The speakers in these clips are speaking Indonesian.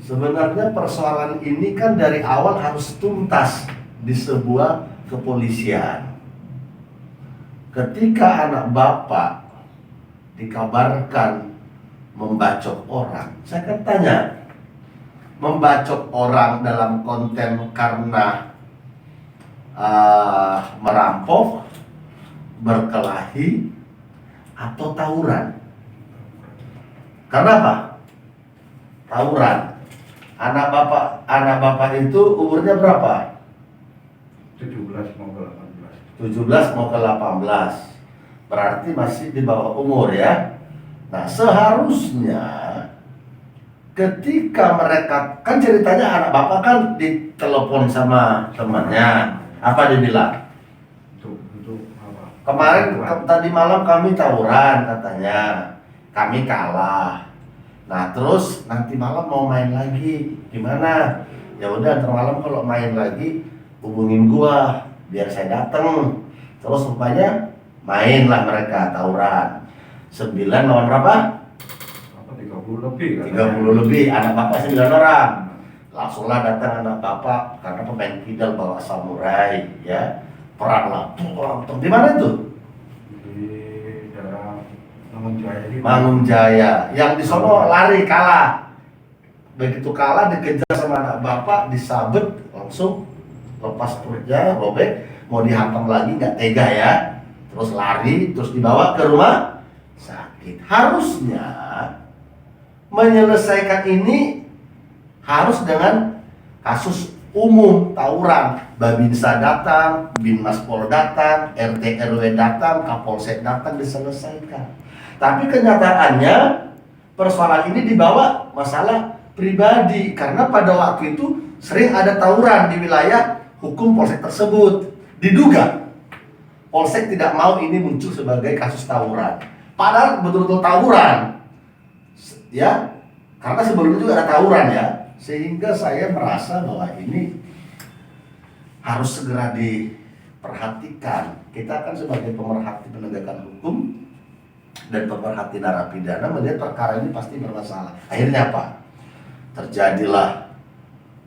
Sebenarnya persoalan ini kan dari awal harus tuntas di sebuah kepolisian. Ketika anak bapak dikabarkan membacok orang, saya kan tanya, membacok orang dalam konten karena merampok, berkelahi, atau tawuran? Karena apa? Tawuran. Anak bapak itu umurnya berapa? 17 mau ke 18. 17 mau ke 18. Berarti masih di bawah umur ya. Nah, seharusnya ketika mereka, kan ceritanya anak bapak kan ditelepon sama temannya. Apa dia bilang? Untuk apa? Kemarin tadi malam kami tawuran katanya. Kami kalah. Nah, terus nanti malam mau main lagi. Gimana? Ya udah, ntar malam kalau main lagi hubungin gua biar saya dateng. Terus rupanya mainlah mereka tawuran. 9 lawan berapa? Apa 30 lebih kan? 30 lebih. Anak bapak 9 orang. Langsunglah datang anak bapak karena pemain kidal bawa samurai ya. Perang lah. Di mana itu? Di daerah Mangunjaya ini. Mangunjaya. Yang di sono lari kalah. Begitu kalah dikejar sama anak bapak, disabet langsung lepas perutnya, robek, mau dihantam lagi nggak tega ya. Terus lari, terus dibawa ke rumah sakit. Harusnya menyelesaikan ini harus dengan kasus umum tawuran. Babinsa datang, Binmas Pol datang, RT RW datang, Kapolsek datang, diselesaikan. Tapi kenyataannya persoalan ini dibawa masalah pribadi karena pada waktu itu sering ada tawuran di wilayah hukum polsek tersebut. Diduga polsek tidak mau ini muncul sebagai kasus tawuran. Padahal betul-betul tawuran. Ya, karena sebelumnya juga ada tawuran ya. Sehingga saya merasa bahwa ini harus segera diperhatikan. Kita kan sebagai pemerhati penegakan hukum dan pemerhati narapidana melihat perkara ini pasti bermasalah. Akhirnya apa? Terjadilah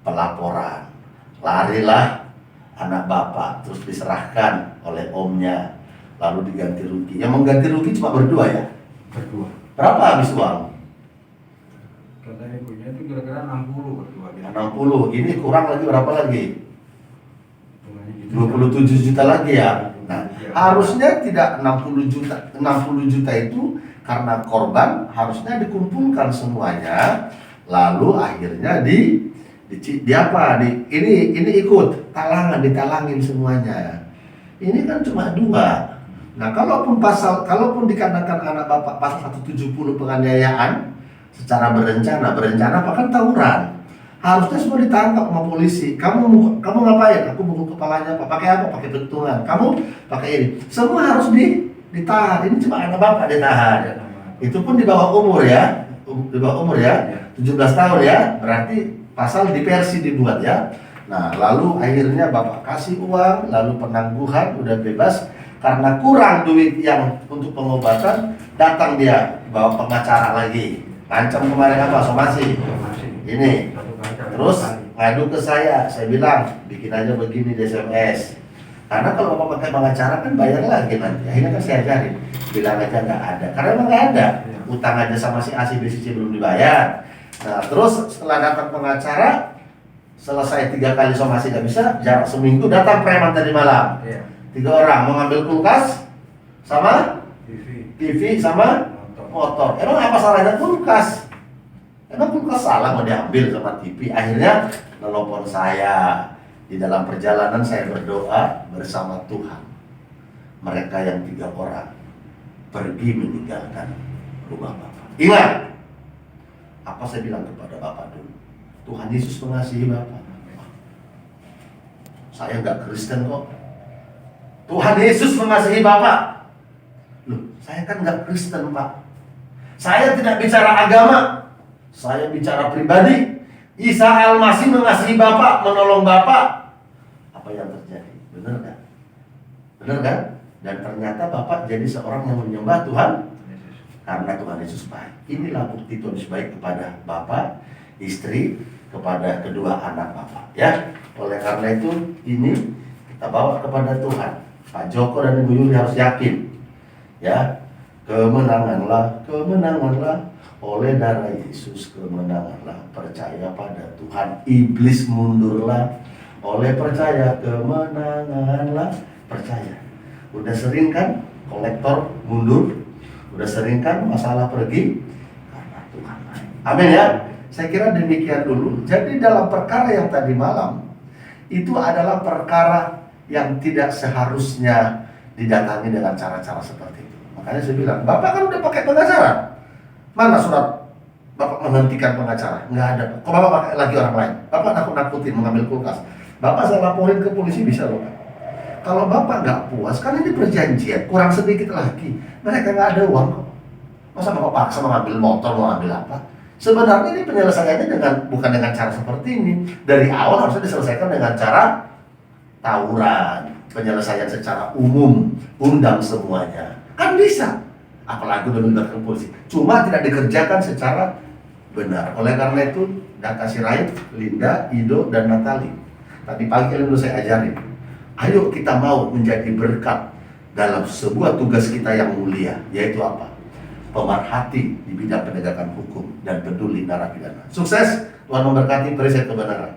pelaporan, larilah anak bapak, terus diserahkan oleh omnya, lalu diganti rugi. Yang mengganti rugi cuma berdua ya? Berdua. Berapa habis uang? Kata ibunya itu kira-kira 60 berdua. 60, ini kurang lagi berapa lagi? Hitungannya gitu. 27 juta lagi ya? Nah, harusnya tidak 60 juta. 60 juta itu karena korban harusnya dikumpulkan semuanya, lalu akhirnya ini ikut talangan, ditalangin semuanya. Ini kan cuma 2. Nah, kalaupun dikatakan anak bapak pasal 170 penganiayaan secara berencana apa kan tawuran. Harusnya semua ditangkap sama polisi. Kamu ngapain? Aku pukul kepalanya Pak. Pakai apa? Pakai bentungan. Kamu pakai ini. Semua harus ditahan. Ini cuma anak bapak ditahan. Itu pun di bawah umur ya. Di bawah umur ya. 17 tahun ya. Berarti pasal diversi dibuat ya. Nah, lalu akhirnya bapak kasih uang, lalu penangguhan udah bebas karena kurang duit yang untuk pengobatan, datang dia bawa pengacara lagi. Ngancam kemarin apa? Somasi. Ini. Terus ngadu ke saya bilang bikin aja begini di SMS. Karena kalau bapak pakai pengacara kan bayar lagi nanti. Akhirnya kan saya cari, bilang aja nggak ada. Karena emang nggak ada. Utang aja sama si A, si B, si C belum dibayar. Nah, terus setelah datang pengacara, selesai 3 kali somasi nggak bisa, jarak seminggu datang preman tadi malam. 3 orang mau ngambil kulkas sama TV sama motor. Emang apa salahnya kulkas? Emang kulkas salah mau diambil sama TV? Akhirnya nelpon saya. Di dalam perjalanan saya berdoa bersama Tuhan. Mereka yang 3 orang pergi meninggalkan rumah Bapak. Ingat, apa saya bilang kepada Bapak dulu? Tuhan Yesus mengasihi Bapak. Saya nggak Kristen kok. Tuhan Yesus mengasihi Bapak. Loh, saya kan nggak Kristen Pak. Saya tidak bicara agama. Saya bicara pribadi. Isa Al-Masih mengasihi Bapak, menolong Bapak. Apa yang terjadi? Benar kan? Benar kan? Dan ternyata Bapak jadi seorang yang menyembah Tuhan karena Tuhan Yesus baik. Inilah bukti Tuhan Yesus baik kepada Bapak. istri, kepada kedua anak Bapak ya. Oleh karena itu ini kita bawa kepada Tuhan. Pak Joko dan Ibu Yuli harus yakin ya, kemenanganlah oleh darah Yesus, kemenanganlah, percaya pada Tuhan, iblis mundurlah oleh percaya, kemenanganlah, percaya. Udah sering kan kolektor mundur, udah sering kan masalah pergi karena Tuhan lain. Amin ya. Saya kira demikian dulu. Jadi dalam perkara yang tadi malam itu adalah perkara yang tidak seharusnya didatangi dengan cara-cara seperti itu. Makanya saya bilang, Bapak kan udah pakai pengacara. Mana surat Bapak menghentikan pengacara? Nggak ada. Kok Bapak pakai lagi orang lain? Bapak nakut-nakutin mengambil kulkas. Bapak saya laporin ke polisi bisa loh, Pak. Kalau Bapak nggak puas, kan ini perjanjian, kurang sedikit lagi. Mereka nggak ada uang kok. Masa Bapak paksa mengambil motor, mau ambil apa? Sebenarnya ini penyelesaiannya bukan dengan cara seperti ini. Dari awal harusnya diselesaikan dengan cara tawuran, penyelesaian secara umum, undang semuanya. Kan bisa. Apalagi udah melibatkan polisi. Cuma tidak dikerjakan secara benar. Oleh karena itu, Data Sirait, Linda, Ido, dan Natali. Tadi pagi ilmu saya ajarin. Ayo kita mau menjadi berkat dalam sebuah tugas kita yang mulia, yaitu apa? Pemerhati di bidang penegakan hukum dan peduli narapidana. Sukses, Tuhan memberkati, beri saya kebenaran.